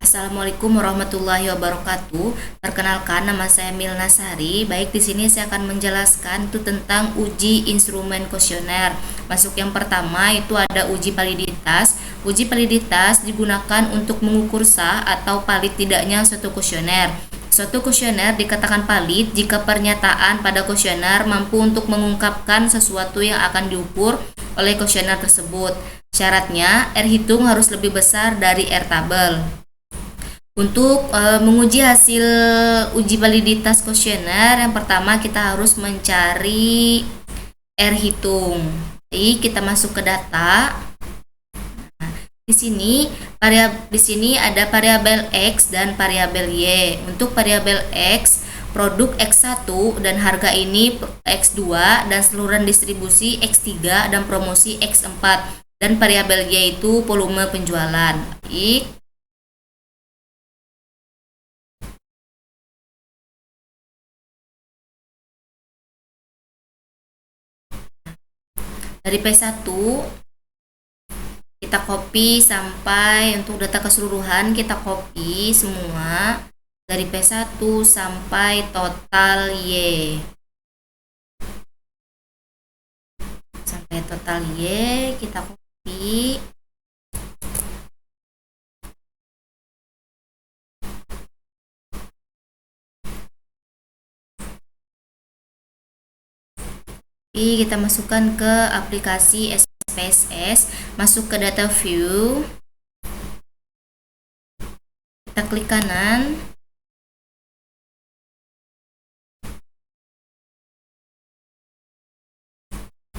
Assalamualaikum warahmatullahi wabarakatuh. Perkenalkan, nama saya Milna Sari. Baik, di sini saya akan menjelaskan itu tentang uji instrumen kuesioner. Masuk yang pertama itu ada uji validitas. Uji validitas digunakan untuk mengukur sah atau valid tidaknya suatu kuesioner. Suatu kuesioner dikatakan valid jika pernyataan pada kuesioner mampu untuk mengungkapkan sesuatu yang akan diukur oleh kuesioner tersebut. Syaratnya, R hitung harus lebih besar dari R tabel. Untuk menguji hasil uji validitas kuesioner, yang pertama kita harus mencari R hitung. Jadi kita masuk ke data. Nah, di sini ada variabel X dan variabel Y. Untuk variabel X, produk X1 dan harga ini X2 dan seluruh distribusi X3 dan promosi X4, dan variabel Y itu volume penjualan. Baik. Dari P1 kita copy sampai untuk data keseluruhan, kita copy semua dari P1 sampai total Y. Sampai total Y kita copy. Kita masukkan ke aplikasi SPSS, masuk ke data view, kita klik kanan,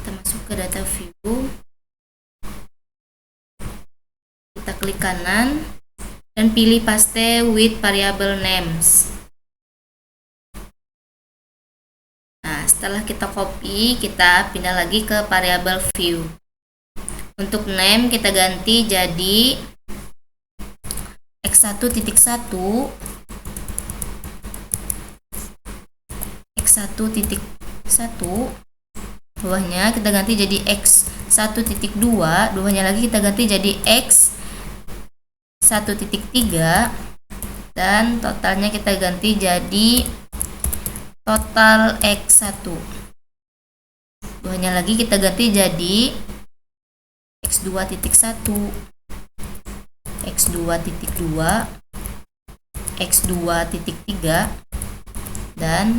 kita masuk ke data view, kita klik kanan dan pilih paste with variable names. Setelah kita copy, kita pindah lagi ke variabel view. Untuk name kita ganti jadi x1.1, x1.1, bawahnya kita ganti jadi x1.2, bawahnya lagi kita ganti jadi x1.3, dan totalnya kita ganti jadi total X1. Bawahnya lagi kita ganti jadi X2.1, X2.2, X2.3, dan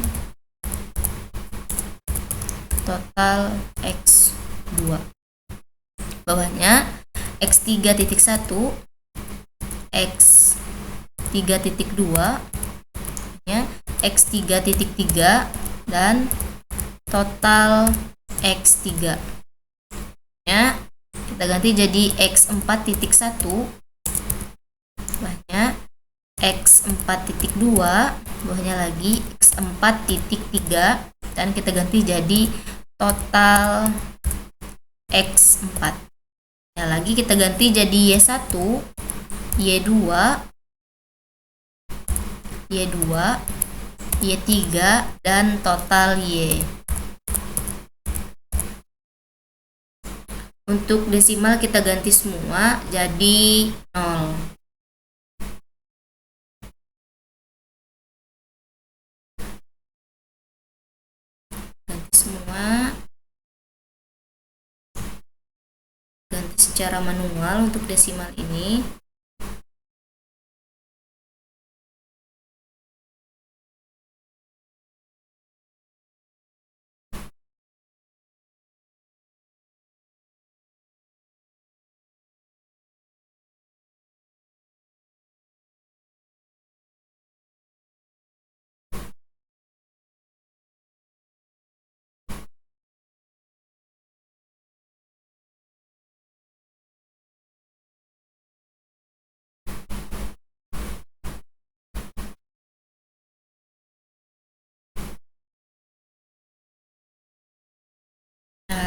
total X2. Bawahnya X3.1, X3.2, ya, X3.3, dan total X3 ya kita ganti jadi X4.1, bawahnya X4.2, bawahnya lagi X4.3, dan kita ganti jadi total X4 ya, lagi kita ganti jadi Y1, Y2, Y2, Y3, dan total Y. Untuk desimal kita ganti semua jadi 0. Ganti semua. Ganti secara manual untuk desimal ini.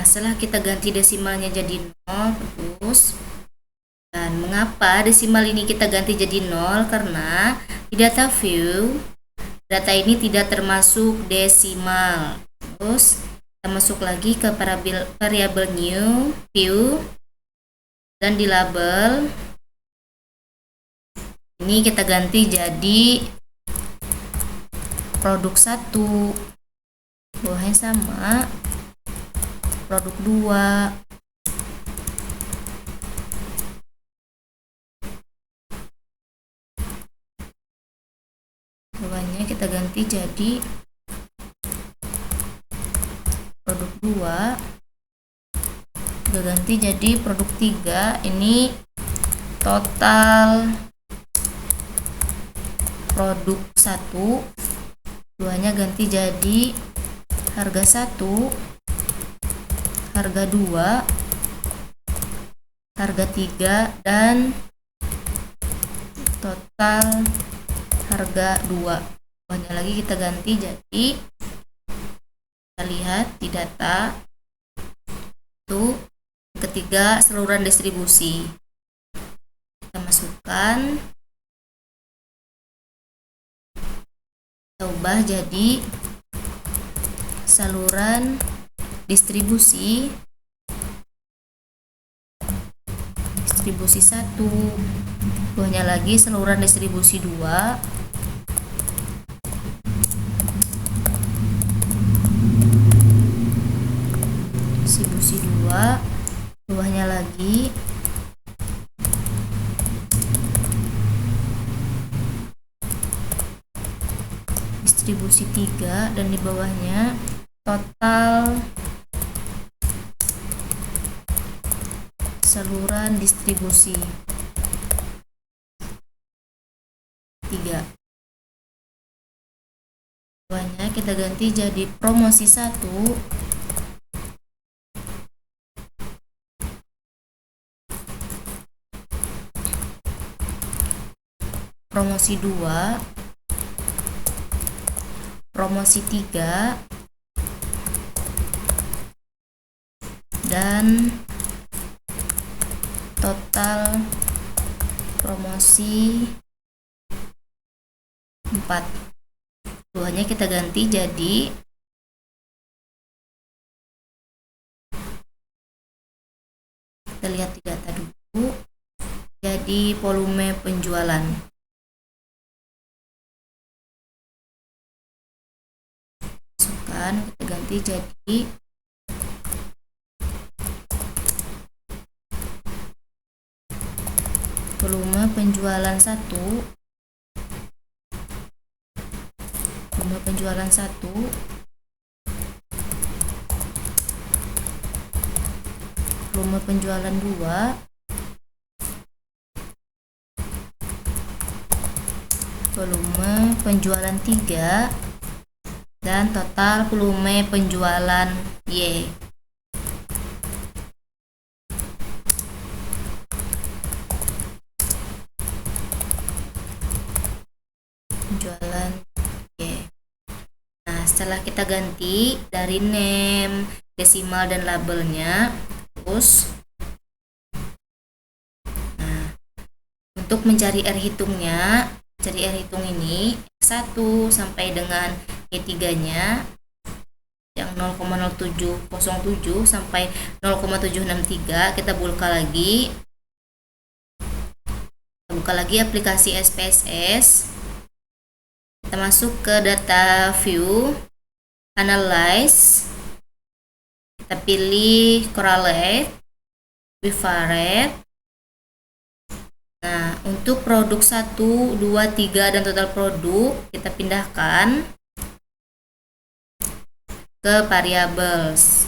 Setelah kita ganti desimalnya jadi 0 terus, dan mengapa desimal ini kita ganti jadi 0? Karena di data view data ini tidak termasuk desimal. Terus Kita masuk lagi ke variabel new view dan di label ini kita ganti jadi produk 1, bawahnya sama produk 2, bawahnya kita ganti jadi produk 2, kita ganti jadi produk 3. Ini total produk 1, duanya ganti jadi harga 1, harga 2, harga 3, dan total harga 2. Duanya lagi kita ganti jadi, kita lihat di data tuh, ketiga saluran distribusi. Kita masukkan, kita ubah jadi saluran distribusi 1, bawahnya lagi saluran distribusi 2, bawahnya lagi distribusi 3, dan di bawahnya total saluran distribusi 3. Bawahnya kita ganti jadi promosi 1, promosi 2, promosi 3, dan total promosi 4. Bawahnya kita ganti jadi kita lihat di data dulu, jadi volume penjualan. Masukkan, kita ganti jadi volume penjualan 1, volume penjualan 1, volume penjualan 2, volume penjualan 3, dan total volume penjualan Y. Penjualan Y. Nah, setelah kita ganti dari name, desimal, dan labelnya, terus nah, untuk mencari R hitungnya, cari R hitung ini X1 sampai dengan Y3-nya yang 0,0707 sampai 0,763, kita buka lagi. Kita buka lagi aplikasi SPSS. Kita masuk ke data view, analyze. Kita pilih correlate, bivariate. Nah, untuk produk 1, 2, 3, dan total produk kita pindahkan ke variables.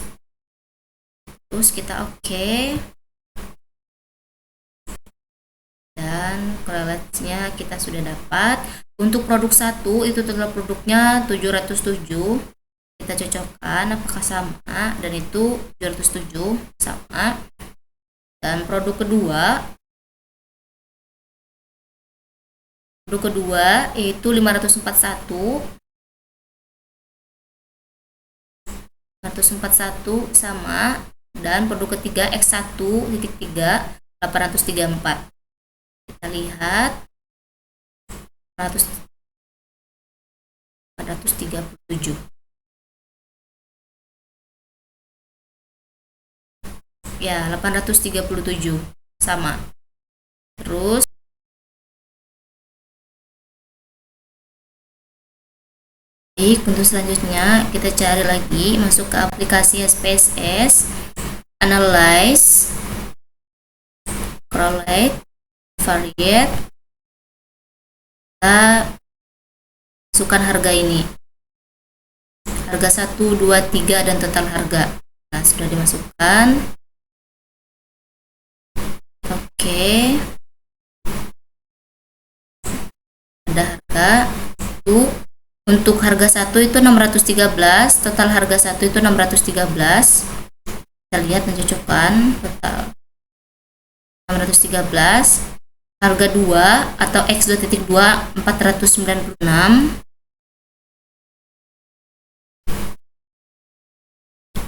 Terus kita oke. Dan correlate-nya kita sudah dapat. Untuk produk 1 itu total produknya 707. Kita cocokkan apakah sama, dan itu 707 sama. Dan produk kedua yaitu 541 sama, dan produk ketiga X1.3 834. Kita lihat 437. ya 837 sama. Terus untuk selanjutnya kita cari lagi, masuk ke aplikasi SPSS, analyze, correlate, variate, kita masukkan harga ini, harga 1, 2, 3 dan total harga. Nah, sudah dimasukkan. Oke, ada harga itu. Untuk harga 1 itu 613, total harga 1 itu 613. Kita lihat dan cocokkan total 613. Harga 2 atau X2.2 496.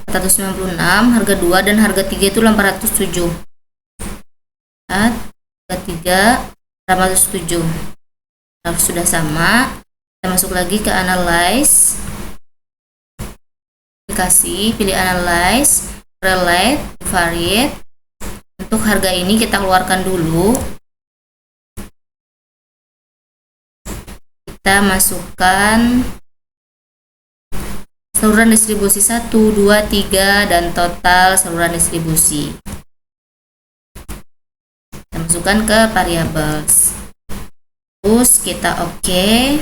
496 harga 2 dan harga 3 itu 807. Harga 3 807. Kalau sudah sama, kita masuk lagi ke analyze, aplikasi, pilih analyze, relate, variate. Untuk harga ini kita keluarkan dulu, kita masukkan saluran distribusi 1, 2, 3 dan total saluran distribusi. Kita masukkan ke variables, terus kita oke.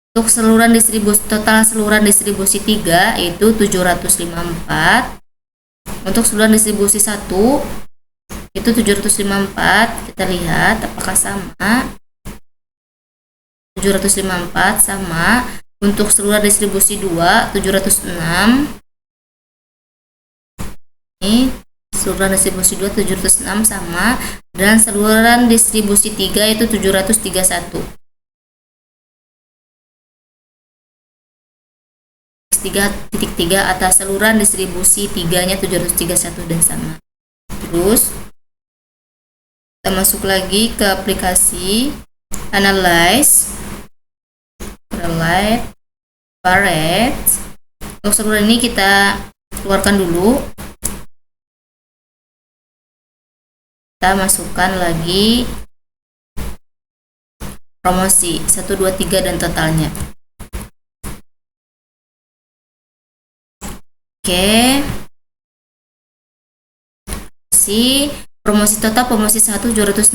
Untuk saluran distribusi, total saluran distribusi 3 itu 754. Untuk saluran distribusi 1 itu 754. Kita lihat apakah sama. 754 sama. Untuk saluran distribusi 2 706. Ini saluran distribusi 2 706 sama, dan saluran distribusi 3 itu 731. 3.3 atas saluran distribusi 3-nya 731 dan sama. Terus kita masuk lagi ke aplikasi analyze, relate, variate. Untuk saluran ini kita keluarkan dulu, kita masukkan lagi promosi 1, 2, 3 dan totalnya. Oke, promosi total promosi 1 768,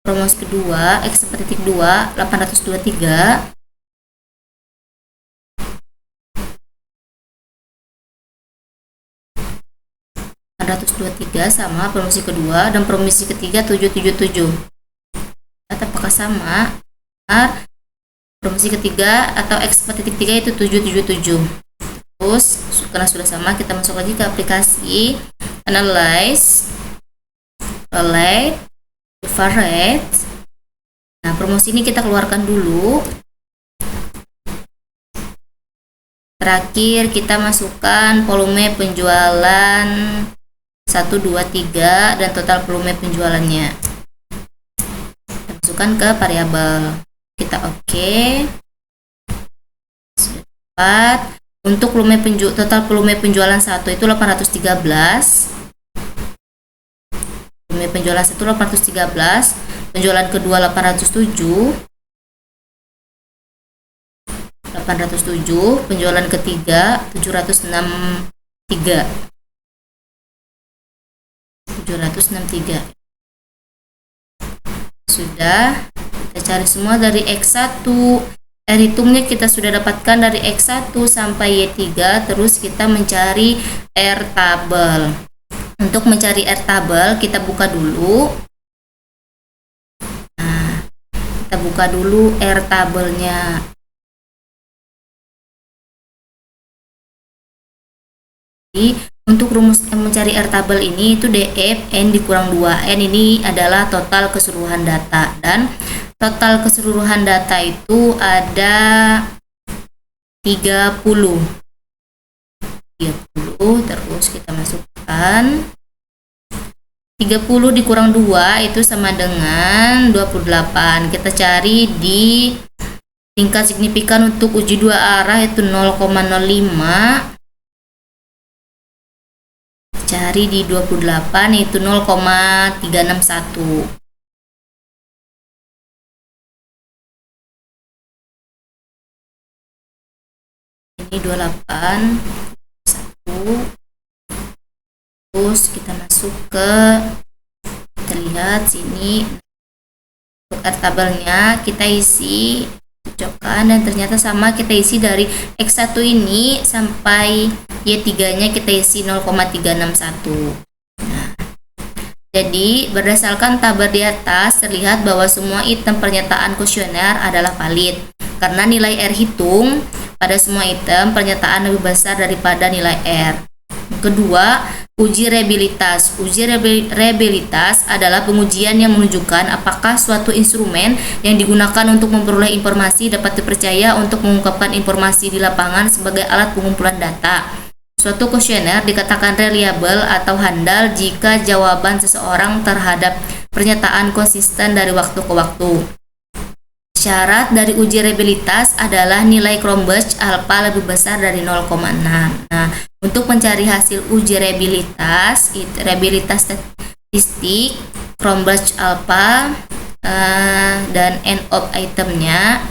promosi kedua X1.2 823, sama promosi kedua, dan promosi ketiga 777. Apakah sama? Promosi ketiga atau X4.3 itu 777. Terus karena sudah sama, kita masuk lagi ke aplikasi analyze, relate, variate. Nah, promosi ini kita keluarkan dulu. Terakhir kita masukkan volume penjualan 1, 2, 3 dan total volume penjualannya. Kita masukkan ke variabel. Kita oke. Sudah dapat. Untuk total volume penjualan 1 itu 813. Volume penjualan 1 813, penjualan kedua 807, penjualan ketiga 763. Sudah, kita cari semua dari X1. Hitungnya kita sudah dapatkan dari X1 sampai Y3. Terus kita mencari R tabel. Untuk mencari R tabel, kita buka dulu. Nah, kita buka dulu R tabelnya. Untuk rumus mencari R tabel ini itu DF N dikurang 2N, ini adalah total keseluruhan data, dan total keseluruhan data itu ada 30. Terus kita masukkan 30 dikurang 2 itu sama dengan 28. Kita cari di tingkat signifikan untuk uji dua arah itu 0,05. Cari di 28 itu 0,361. Ini 28 1. Terus kita masuk ke, kita lihat sini untuk R tabelnya kita isi, cocokkan, dan ternyata sama, kita isi dari X1 ini sampai Y3 nya kita isi 0,361. Nah, jadi berdasarkan tabel di atas terlihat bahwa semua item pernyataan kuesioner adalah valid karena nilai R hitung pada semua item pernyataan lebih besar daripada nilai R. Kedua, uji reliabilitas. Uji reliabilitas adalah pengujian yang menunjukkan apakah suatu instrumen yang digunakan untuk memperoleh informasi dapat dipercaya untuk mengungkapkan informasi di lapangan sebagai alat pengumpulan data. Suatu kuesioner dikatakan reliable atau handal jika jawaban seseorang terhadap pernyataan konsisten dari waktu ke waktu. Syarat dari uji reliabilitas adalah nilai Cronbach alpha lebih besar dari 0,6. Nah, untuk mencari hasil uji reliabilitas statistik, Cronbach alpha dan end of itemnya,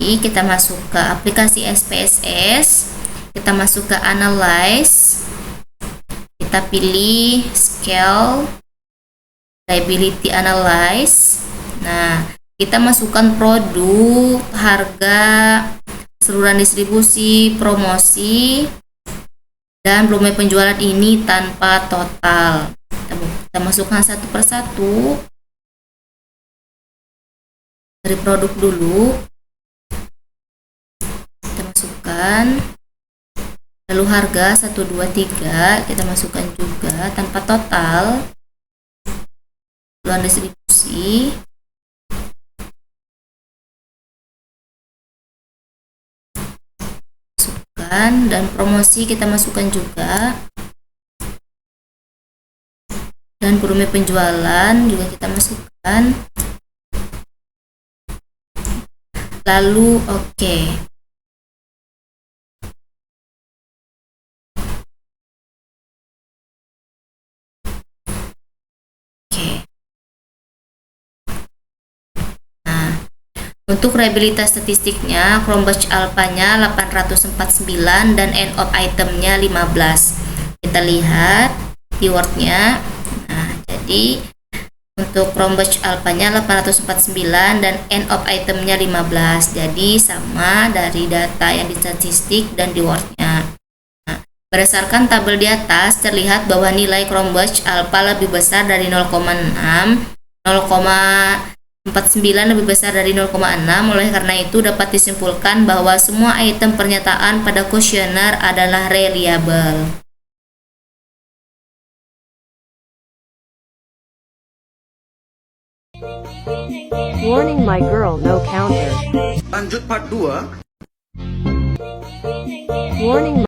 kita masuk ke aplikasi SPSS, kita masuk ke analyze, kita pilih scale reliability analyze. Nah, kita masukkan produk, harga, seluruhan distribusi, promosi, dan volume penjualan ini tanpa total. Kita masukkan satu persatu. Dari produk dulu, kita masukkan. Lalu harga 1, 2, 3 kita masukkan juga tanpa total. Seluruhan distribusi. Dan promosi kita masukkan juga, dan volume penjualan juga kita masukkan. Lalu oke. Untuk reliabilitas statistiknya, Cronbach alpha-nya 849 dan end of itemnya 15. Kita lihat keywordnya. Nah, jadi untuk Cronbach alpha-nya 849 dan end of itemnya 15. Jadi sama dari data yang di statistik dan di wordnya. Nah, berdasarkan tabel di atas terlihat bahwa nilai Cronbach alpha lebih besar dari 0,6, 0,49 lebih besar dari 0,6. Oleh karena itu dapat disimpulkan bahwa semua item pernyataan pada kuesioner adalah reliable. Warning, my girl, no counter. Lanjut part 2. Warning.